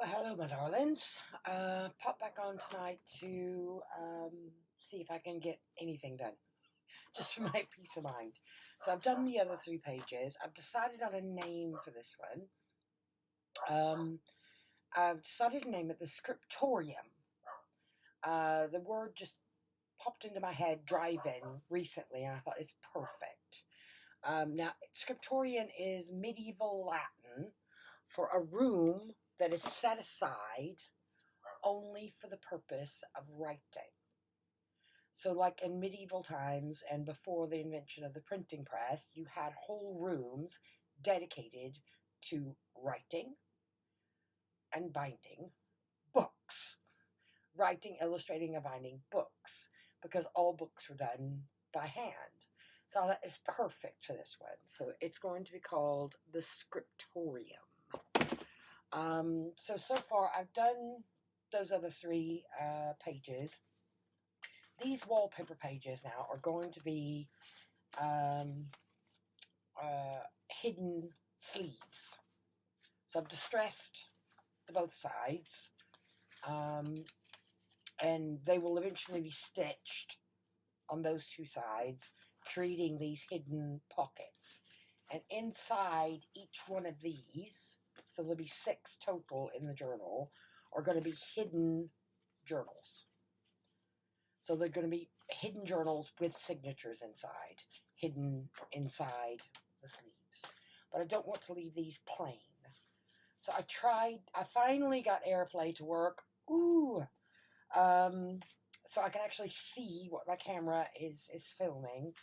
Well, hello, my darlings. Pop back on tonight to see if I can get anything done, just for my peace of mind. So I've done the other 3 pages. I've decided on a name for this one. I've decided to name it the Scriptorium. The word just popped into my head driving recently, and I thought it's perfect. Now, Scriptorium is medieval Latin for a room that is set aside only for the purpose of writing. So, like in medieval times and before the invention of the printing press, you had whole rooms dedicated to writing and binding books. Writing, illustrating, and binding books, because all books were done by hand. So that is perfect for this one. So it's going to be called the Scriptorium. So far I've done those other 3 pages. These wallpaper pages now are going to be hidden sleeves. So I've distressed the both sides, and they will eventually be stitched on those 2 sides, creating these hidden pockets. And inside each one of these, so there'll be 6 total in the journal, are going to be hidden journals. So they're going to be hidden journals with signatures inside, hidden inside the sleeves. But I don't want to leave these plain. So I finally got AirPlay to work. Ooh! So I can actually see what my camera is filming.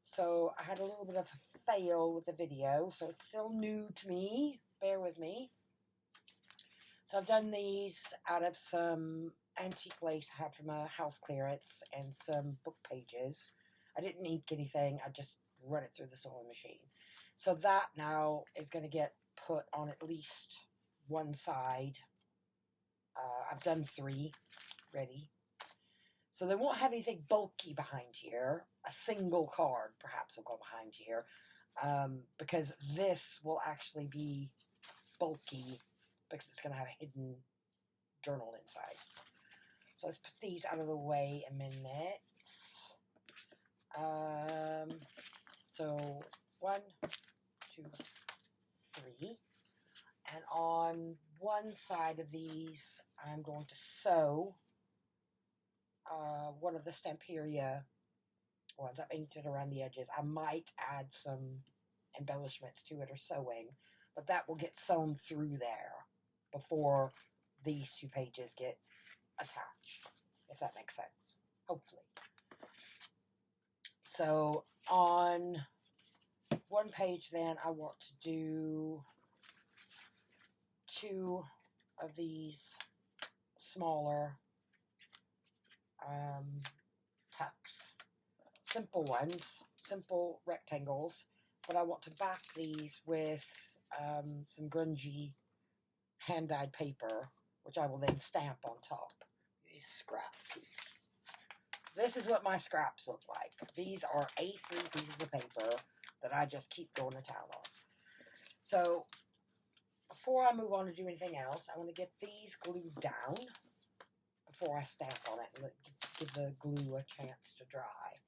So I had a little bit of a fail with the video, so it's still new to me. Bear with me. So I've done these out of some antique lace I had from a house clearance and some book pages. I didn't ink anything. I just run it through the sewing machine. So that now is going to get put on at least one side. I've done 3 ready. So they won't have anything bulky behind here. A single card perhaps will go behind here, because this will actually be bulky because it's going to have a hidden journal inside. So let's put these out of the way a minute. So 1, 2, 3. And on one side of these, I'm going to sew one of the Stamperia ones. I've inked it around the edges. I might add some embellishments to it or sewing, but that will get sewn through there before these 2 pages get attached, if that makes sense, hopefully. So on one page then, I want to do 2 of these smaller tucks. Simple ones, simple rectangles, but I want to back these with some grungy hand-dyed paper, which I will then stamp on top. A scrap piece. This is what my scraps look like. These are A3 pieces of paper that I just keep going to town on. So before I move on to do anything else, I want to get these glued down before I stamp on it and give the glue a chance to dry.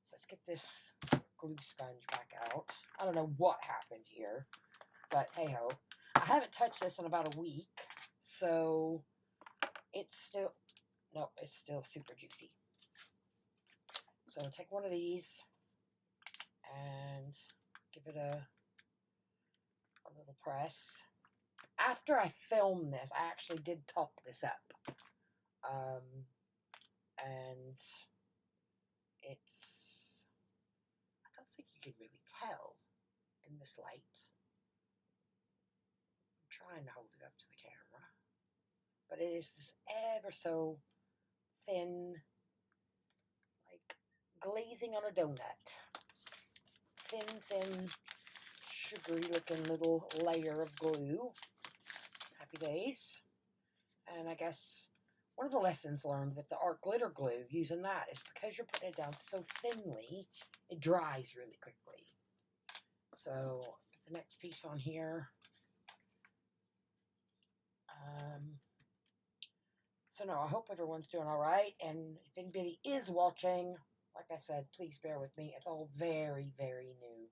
So let's get this glue sponge back out. I don't know what happened here, but hey ho. I haven't touched this in about a week, so it's still super juicy. So take one of these and give it a little press. After I filmed this, I actually did top this up. And it's, I don't think you can really tell in this light. I'm trying to hold it up to the camera, but it is this ever so thin, like glazing on a donut. Thin, sugary looking little layer of glue. Happy days. And I guess one of the lessons learned with the art glitter glue, using that, is because you're putting it down so thinly, it dries really quickly. So put the next piece on here. So no, I hope everyone's doing all right. And if anybody is watching, like I said, please bear with me. It's all very, very new.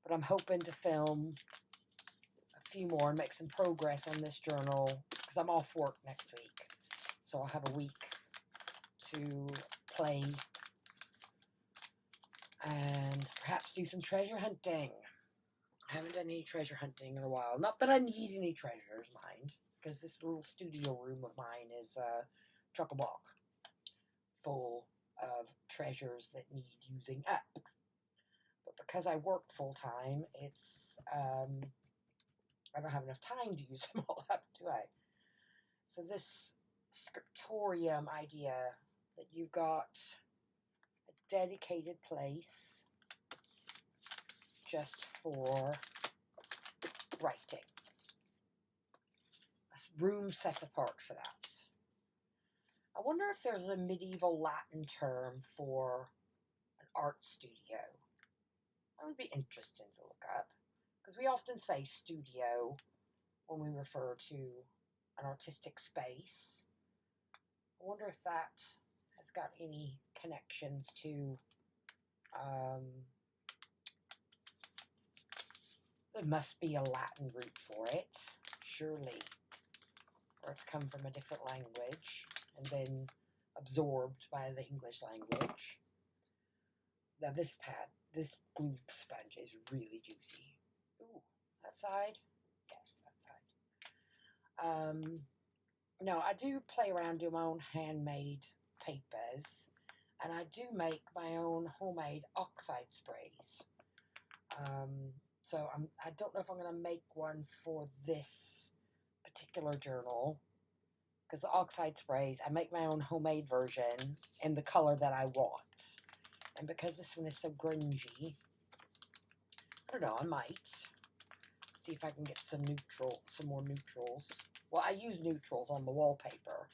But I'm hoping to film a few more and make some progress on this journal because I'm off work next week. So I'll have a week to play and perhaps do some treasure hunting. I haven't done any treasure hunting in a while. Not that I need any treasures, mind, because this little studio room of mine is chock-a-block full of treasures that need using up. But because I work full-time, it's I don't have enough time to use them all up, do I? So this scriptorium idea that you've got a dedicated place just for writing. A room set apart for that. I wonder if there's a medieval Latin term for an art studio. That would be interesting to look up, because we often say studio when we refer to an artistic space. I wonder if that has got any connections to there must be a Latin root for it, surely, or it's come from a different language and then absorbed by the English language. Now this glue sponge is really juicy. Ooh, that side? Yes, that side. No, I do play around, do my own handmade papers, and I do make my own homemade oxide sprays. So I don't know if I'm going to make one for this particular journal, because the oxide sprays, I make my own homemade version in the color that I want. And because this one is so grungy, I don't know, I might see if I can get some more neutrals. Well, I use neutrals on the wallpaper.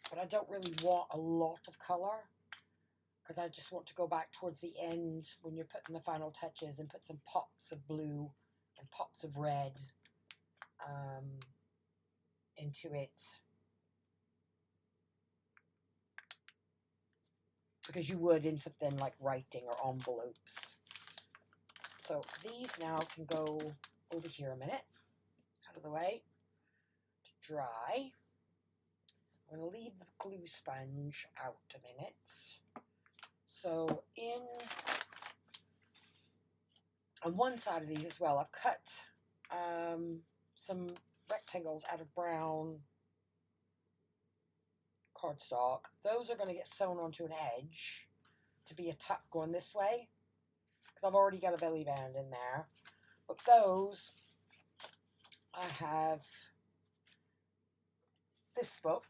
But I don't really want a lot of color, because I just want to go back towards the end when you're putting the final touches and put some pops of blue and pops of red into it. Because you would in something like writing or envelopes. So these now can go over here a minute, out of the way, to dry. I'm going to leave the glue sponge out a minute. So on one side of these as well, I've cut some rectangles out of brown cardstock. Those are going to get sewn onto an edge to be a tuck going this way, because I've already got a belly band in there. But those, I have this book,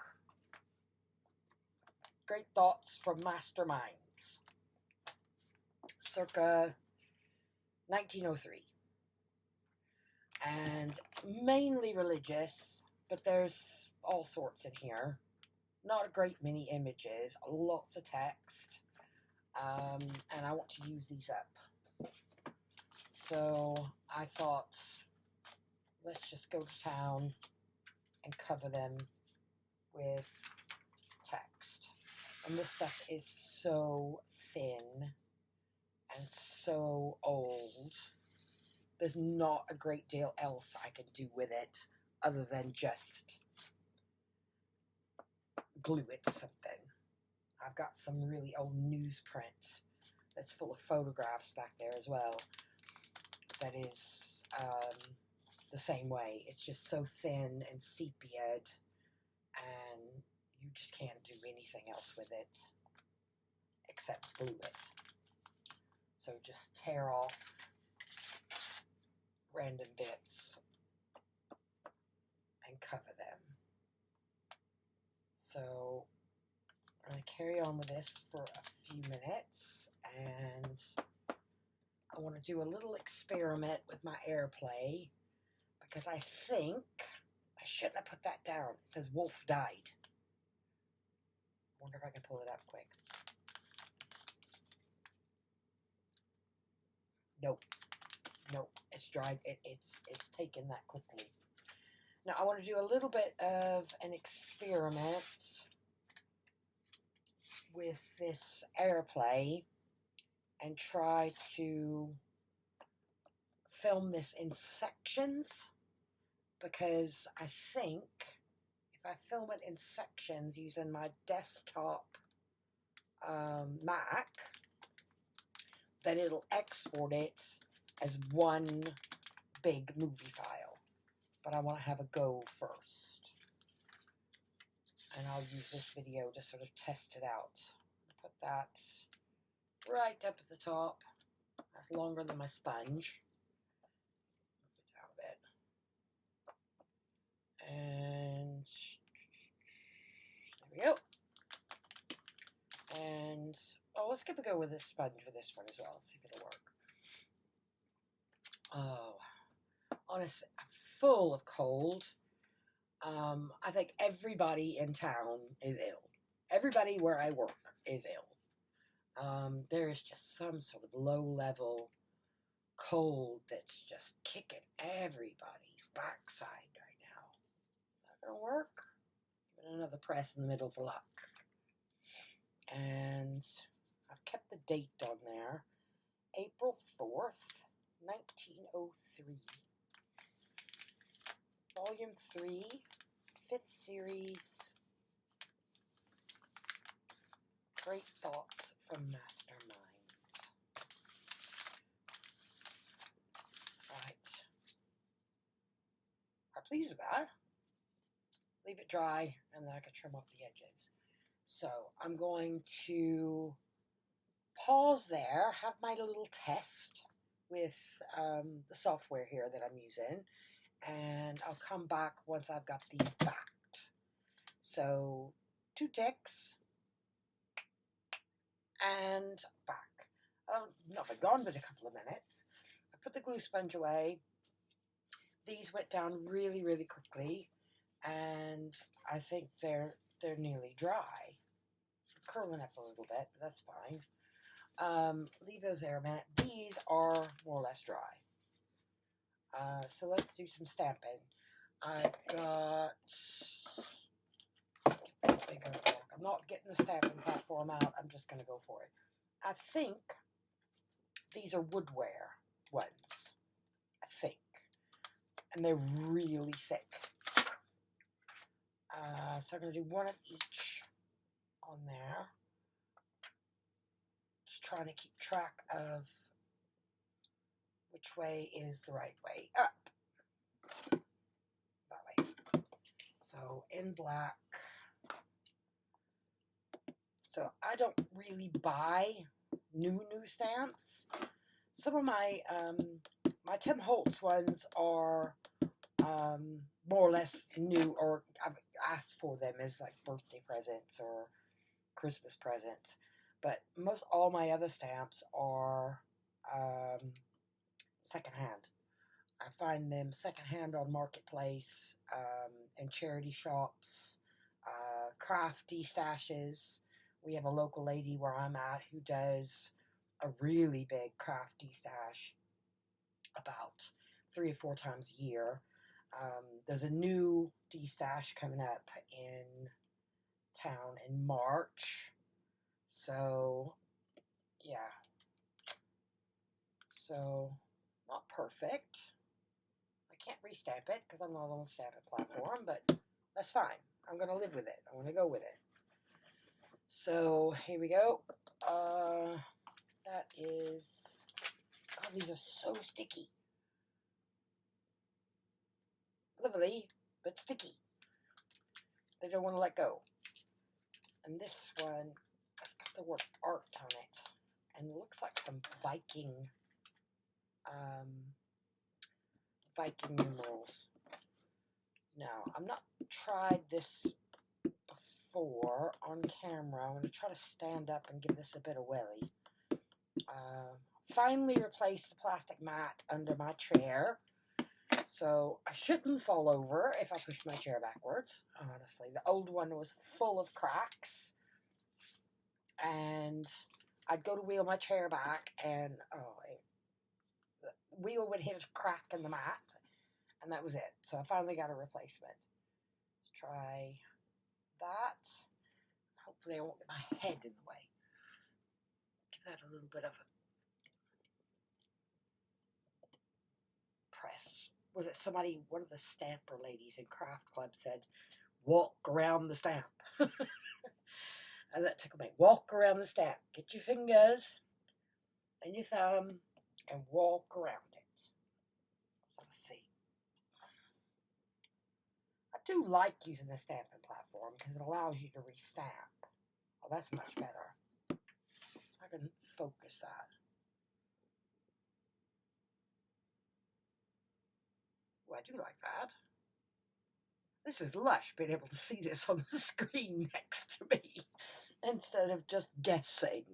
Great Thoughts from Masterminds, circa 1903. And mainly religious, but there's all sorts in here. Not a great many images, lots of text, and I want to use these up. So I thought, let's just go to town and cover them with text. And this stuff is so thin and so old. There's not a great deal else I can do with it other than just glue it to something. I've got some really old newsprint that's full of photographs back there as well. That is the same way. It's just so thin and sepiaed, and you just can't do anything else with it except glue it. So just tear off random bits and cover them. So I'm going to carry on with this for a few minutes, and I want to do a little experiment with my airplay, because I think I shouldn't have put that down. It says Wolf died. I wonder if I can pull it up quick. Nope. Nope. It's dried. It's taken that quickly. Now I want to do a little bit of an experiment with this airplay and try to film this in sections, because I think if I film it in sections using my desktop Mac, then it'll export it as one big movie file. But I want to have a go first. And I'll use this video to sort of test it out. Put that right up at the top. That's longer than my sponge. Move it down a bit. And there we go. And, oh, let's give a go with this sponge for this one as well. Let's see if it'll work. Oh, honestly, I'm full of cold. I think everybody in town is ill. Everybody where I work is ill. There is just some sort of low-level cold that's just kicking everybody's backside right now. Is that going to work? Give it another press in the middle for luck. And I've kept the date on there. April 4th, 1903. Volume 3, 5th series. Great thoughts from masterminds. Right. I'm pleased with that. Leave it dry, and then I can trim off the edges. So I'm going to pause there, have my little test with the software here that I'm using, and I'll come back once I've got these backed. So 2 ticks and back. Not been gone but a couple of minutes. I put the glue sponge away. These went down really, really quickly, and I think they're nearly dry. Curling up a little bit, but that's fine. Leave those there a minute. These are more or less dry. So let's do some stamping. I've got, get that bigger block. I'm not getting the stamping platform out. I'm just going to go for it. I think these are woodware ones. I think. And they're really thick. So I'm going to do one of each on there. Just trying to keep track of which way is the right way up. That way. So in black. So I don't really buy new stamps. Some of my my Tim Holtz ones are more or less new, or I've asked for them as like birthday presents or Christmas presents. But most all my other stamps are secondhand. I find them secondhand on Marketplace, in charity shops, crafty stashes. We have a local lady where I'm at who does a really big crafty stash about 3 or 4 times a year. There's a new D-stash coming up in town in March. So, yeah. So, not perfect. I can't restamp it because I'm not on the stamping platform, but that's fine. I'm going to live with it. I'm going to go with it. So, here we go. That is... God, these are so sticky. Lovely, but sticky. They don't want to let go. And this one has got the word art on it. And it looks like some Viking numerals. Now, I've not tried this before on camera. I'm going to try to stand up and give this a bit of welly. Finally replaced the plastic mat under my chair. So I shouldn't fall over if I push my chair backwards, honestly. The old one was full of cracks. And I'd go to wheel my chair back and, the wheel would hit a crack in the mat, and that was it. So I finally got a replacement. Let's try that. Hopefully I won't get my head in the way. Give that a little bit of a press. Was it somebody, one of the stamper ladies in Craft Club said, walk around the stamp. And that tickled me. Walk around the stamp. Get your fingers and your thumb and walk around it. So let's see. I do like using the stamping platform because it allows you to restamp. Oh, that's much better. I can focus that. Well, I do like that. This is lush, being able to see this on the screen next to me instead of just guessing.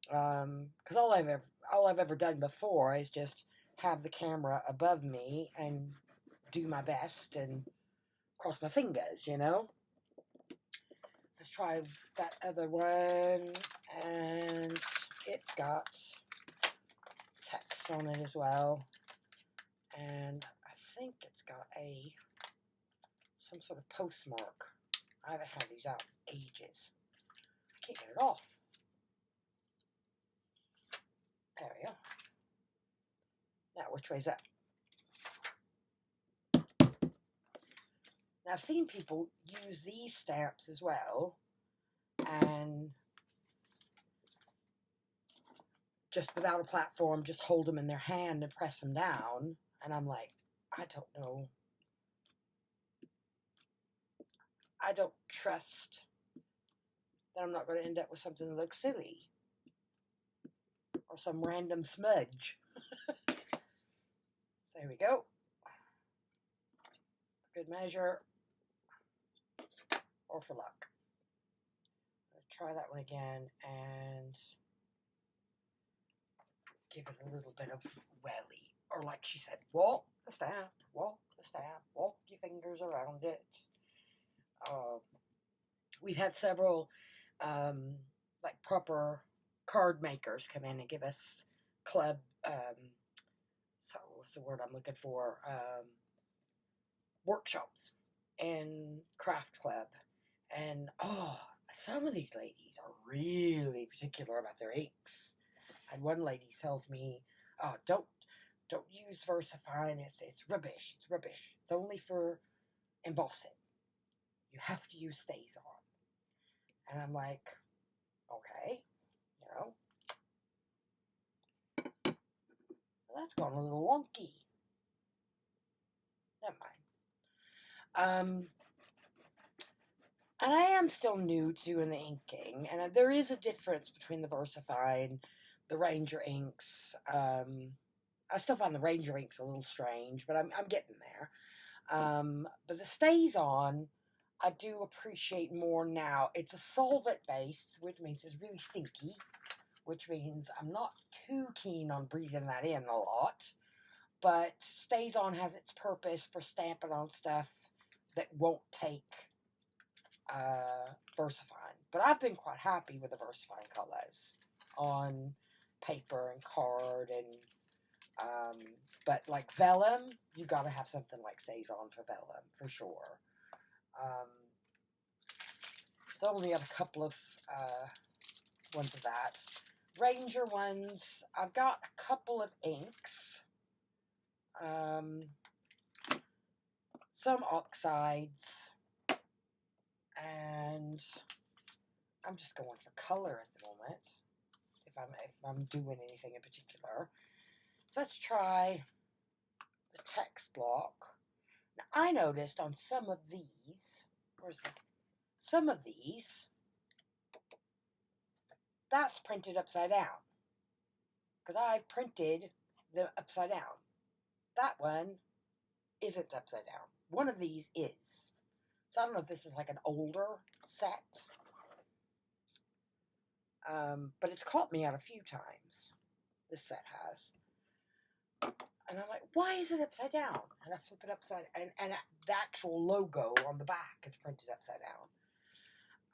Because all I've ever done before is just have the camera above me and do my best and cross my fingers, you know. Let's try that other one, and it's got text on it as well, and I think it's got some sort of postmark. I haven't had these out in ages. I can't get it off. There we go. Now, which way's up? Now, I've seen people use these stamps as well, and just without a platform, just hold them in their hand and press them down. And I'm like, I don't know. I don't trust that I'm not going to end up with something that looks silly or some random smudge. So here we go. Good measure or for luck. Let's try that one again and give it a little bit of welly. Or like she said, walk the stamp, walk your fingers around it. We've had several like proper card makers come in and give us club, so what's the word I'm looking for, workshops in Craft Club. And some of these ladies are really particular about their inks. And one lady tells me, oh, don't use VersaFine, it's rubbish, it's only for embossing. You have to use StazOn. And I'm like, okay, you know. Well, that's gone a little wonky. Never mind. And I am still new to doing the inking, and there is a difference between the VersaFine, the Ranger inks. I still find the Ranger inks a little strange, but I'm getting there. But the StazOn, I do appreciate more now. It's a solvent based, which means it's really stinky, which means I'm not too keen on breathing that in a lot. But StazOn has its purpose for stamping on stuff that won't take VersaFine. But I've been quite happy with the VersaFine colors on paper and card, and but like vellum, you gotta have something like StazOn for vellum for sure. So I only have a couple of ones of that. Ranger ones, I've got a couple of inks, some oxides, and I'm just going for color at the moment if I'm doing anything in particular. So let's try the text block. Now I noticed on some of these, some of these, that's printed upside down because I've printed them upside down. That one isn't upside down. One of these is. So I don't know if this is like an older set. But it's caught me out a few times. This set has. And I'm like, why is it upside down? And I flip it upside, and the actual logo on the back is printed upside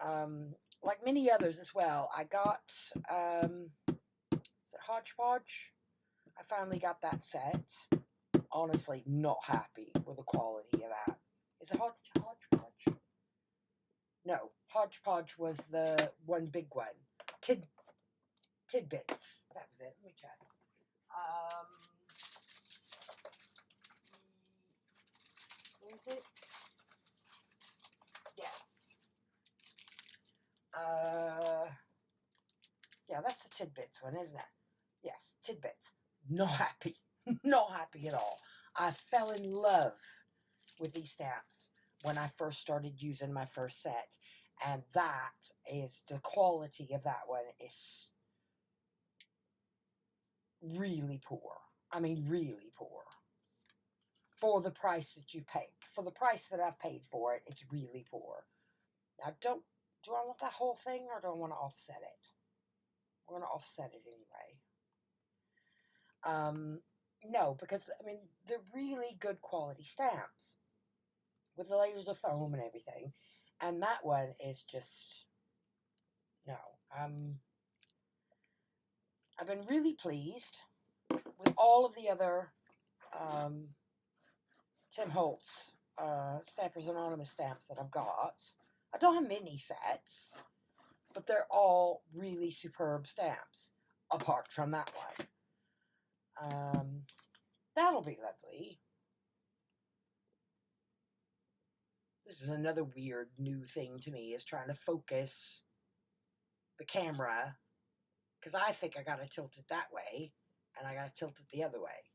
down. Like many others as well, I got, is it Hodgepodge? I finally got that set. Honestly, not happy with the quality of that. Is it Hodgepodge? No, Hodgepodge was the one big one. Tidbits. That was it. Let me check. Where is it? Yes. Yeah, that's the Tidbits one, isn't it? Yes, Tidbits. Not happy. Not happy at all. I fell in love with these stamps when I first started using my first set. And that is, the quality of that one is really poor. I mean, really poor. For the price that you've paid. For the price that I've paid for it, it's really poor. Now, do I want that whole thing, or do I want to offset it? I'm going to offset it anyway. No, because, I mean, they're really good quality stamps. With the layers of foam and everything. And that one is just, no. I've been really pleased with all of the other Tim Holtz Stampers Anonymous stamps that I've got. I don't have many sets, but they're all really superb stamps, apart from that one. That'll be lovely. This is another weird new thing to me, is trying to focus the camera, because I think I got to tilt it that way, and I got to tilt it the other way,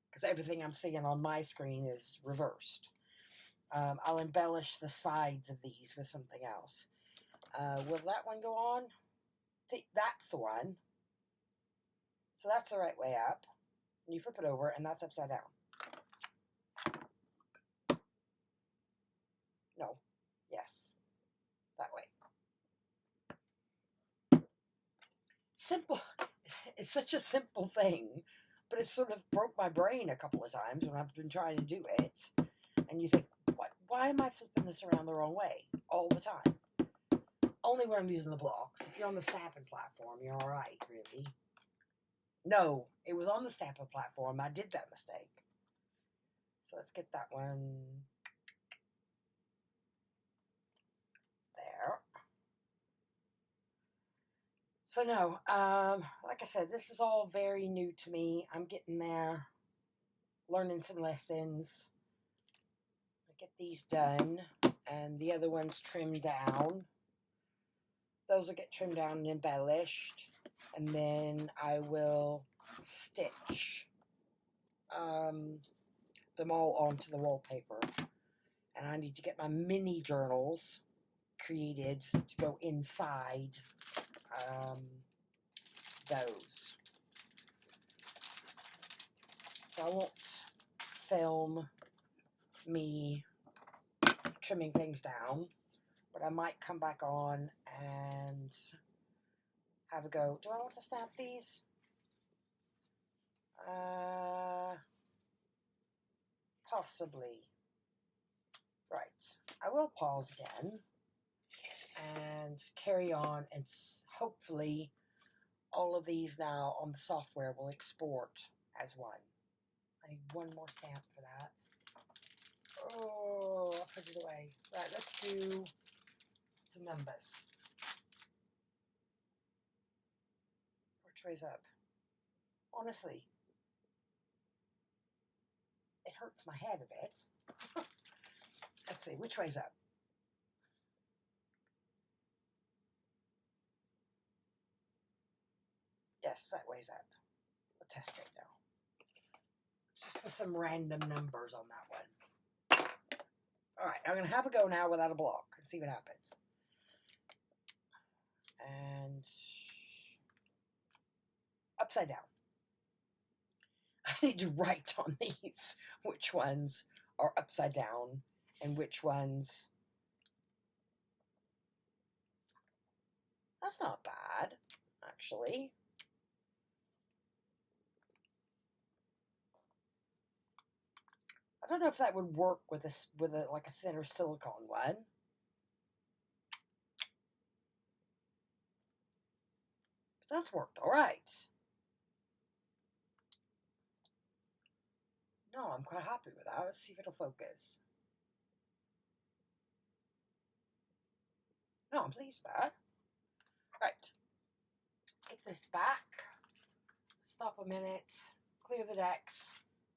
because everything I'm seeing on my screen is reversed. I'll embellish the sides of these with something else. Will that one go on? See, that's the one. So that's the right way up. And you flip it over, and that's upside down. No. Yes. That way. Simple. It's such a simple thing, but it sort of broke my brain a couple of times when I've been trying to do it. And you think, why am I flipping this around the wrong way all the time? Only when I'm using the blocks. If you're on the stamping platform, you're all right, really. No, it was on the stamping platform. I did that mistake. So let's get that one there. So no, like I said, this is all very new to me. I'm getting there, learning some lessons. I get these done, and the other ones trimmed down. Those will get trimmed down and embellished, and then I will stitch them all onto the wallpaper. And I need to get my mini journals created to go inside those. So I won't film me trimming things down, but I might come back on and have a go. Do I want to stamp these? Possibly. Right. I will pause again and carry on, and hopefully all of these now on the software will export as one. I need one more stamp for that. Oh, I'll put it away. Right, let's do some numbers. Which way's up? Honestly, it hurts my head a bit. Let's see, which way's up? Yes, that way's up. We'll test it now. Just put some random numbers on that one. Alright, I'm going to have a go now without a block and see what happens. And upside down. I need to write on these which ones are upside down and which ones... That's not bad, actually. I don't know if that would work with a like a thinner silicone one. But that's worked all right. No, I'm quite happy with that. Let's see if it'll focus. No, I'm pleased with that. Right. Get this back. Stop a minute. Clear the decks.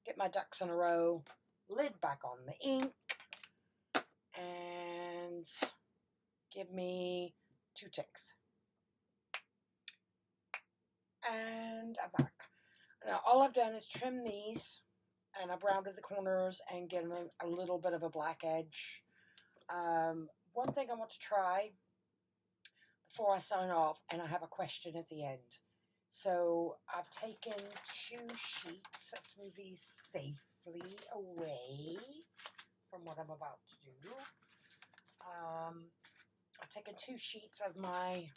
Get my ducks in a row. Lid back on the ink. And give me 2 ticks. And I'm back. Now, all I've done is trim these, and I've rounded the corners and given them a little bit of a black edge. One thing I want to try before I sign off, and I have a question at the end. So I've taken 2 sheets. Let's move these safely away from what I'm about to do. I've taken 2 sheets of my,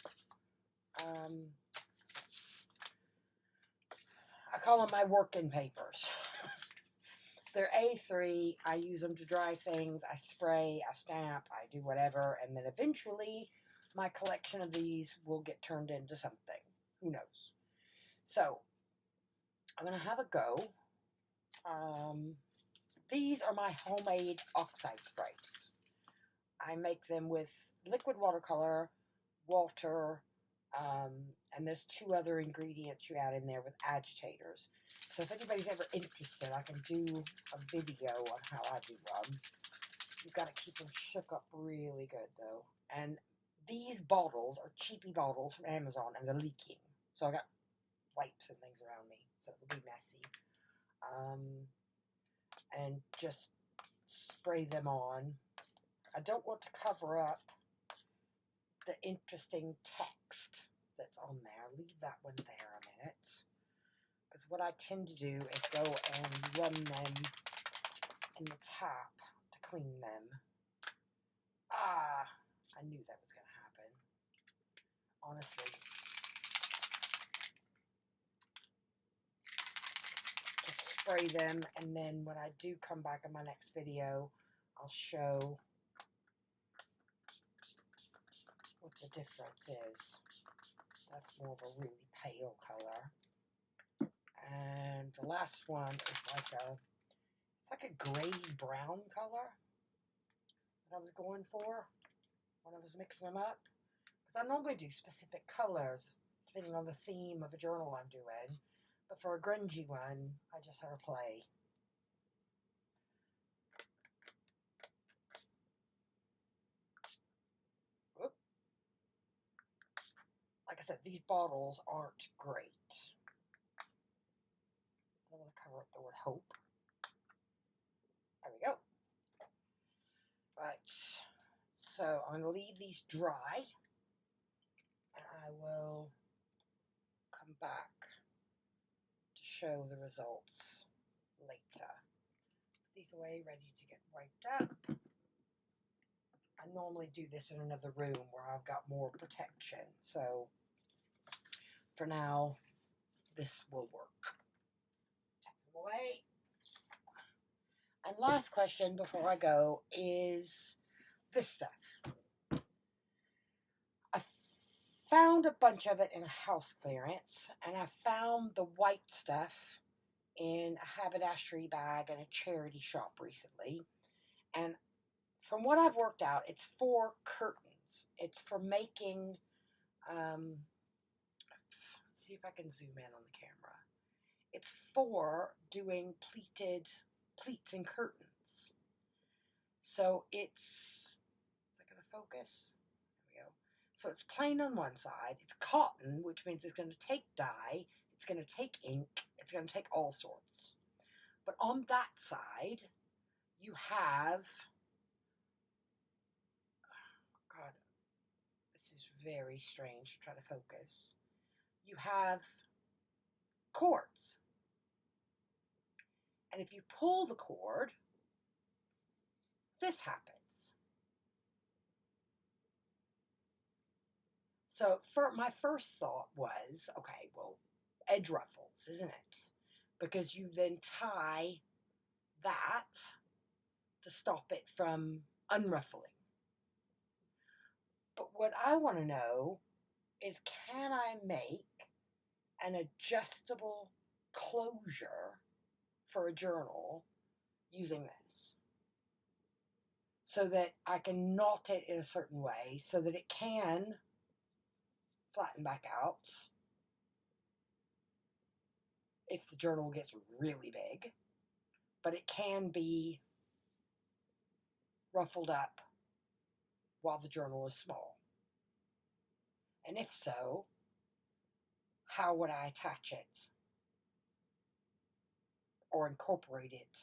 I call them my working papers. They're A3. I use them to dry things. I spray, I stamp, I do whatever. And then eventually my collection of these will get turned into something. Who knows? So I'm going to have a go. These are my homemade oxide sprays. I make them with liquid watercolor, water, and there's 2 other ingredients you add in there with agitators. So if anybody's ever interested, I can do a video on how I do them. You've got to keep them shook up really good, though. And these bottles are cheapy bottles from Amazon, and they're leaking. So I got wipes and things around me, so it'll be messy. And just spray them on. I don't want to cover up the interesting text that's on there. Leave that one there a minute. Because what I tend to do is go and run them in the tap to clean them. Ah, I knew that was going to happen. Honestly. Just spray them, and then when I do come back in my next video, I'll show what the difference is. That's more of a really pale color. And the last one is like a gray brown color that I was going for when I was mixing them up. Because I normally do specific colors depending on the theme of a journal I'm doing. But for a grungy one, I just had to play. Whoop. Like I said, these bottles aren't great. I want to cover up the word hope. There we go. Right. So I'm going to leave these dry. And I will come back to show the results later. Put these away, ready to get wiped up. I normally do this in another room where I've got more protection. So for now, this will work. Take them away. And last question before I go is this stuff. I found a bunch of it in a house clearance, and I found the white stuff in a haberdashery bag in a charity shop recently. And from what I've worked out, it's for curtains. It's for making, see if I can zoom in on the camera. It's for doing pleats and curtains. So is that going to focus? There we go. So it's plain on one side. It's cotton, which means it's going to take dye. It's going to take ink. It's going to take all sorts. But on that side, you have, God, this is very strange to try to focus. You have cords. And if you pull the cord, this happens. So my first thought was, okay, well, edge ruffles, isn't it? Because you then tie that to stop it from unruffling. But what I want to know is, can I make an adjustable closure for a journal using this so that I can knot it in a certain way so that it can flatten back out if the journal gets really big, but it can be ruffled up while the journal is small. And if so, how would I attach it or incorporate it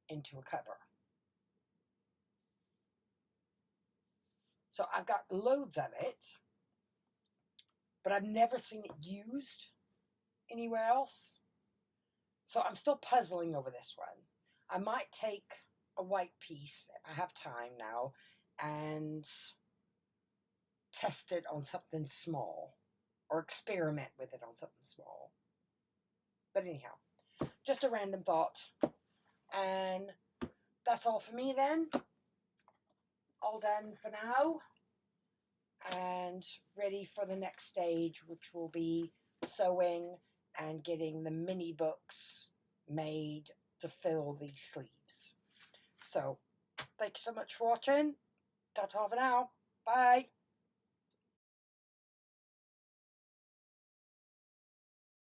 into a cover? So I've got loads of it, but I've never seen it used anywhere else. So I'm still puzzling over this one. I might take a white piece, if I have time now, and test it on something small or experiment with it on something small. But anyhow, just a random thought. And that's all for me then. All done for now. And ready for the next stage, which will be sewing and getting the mini books made to fill these sleeves. So, thank you so much for watching. Ta-ta for now. Bye.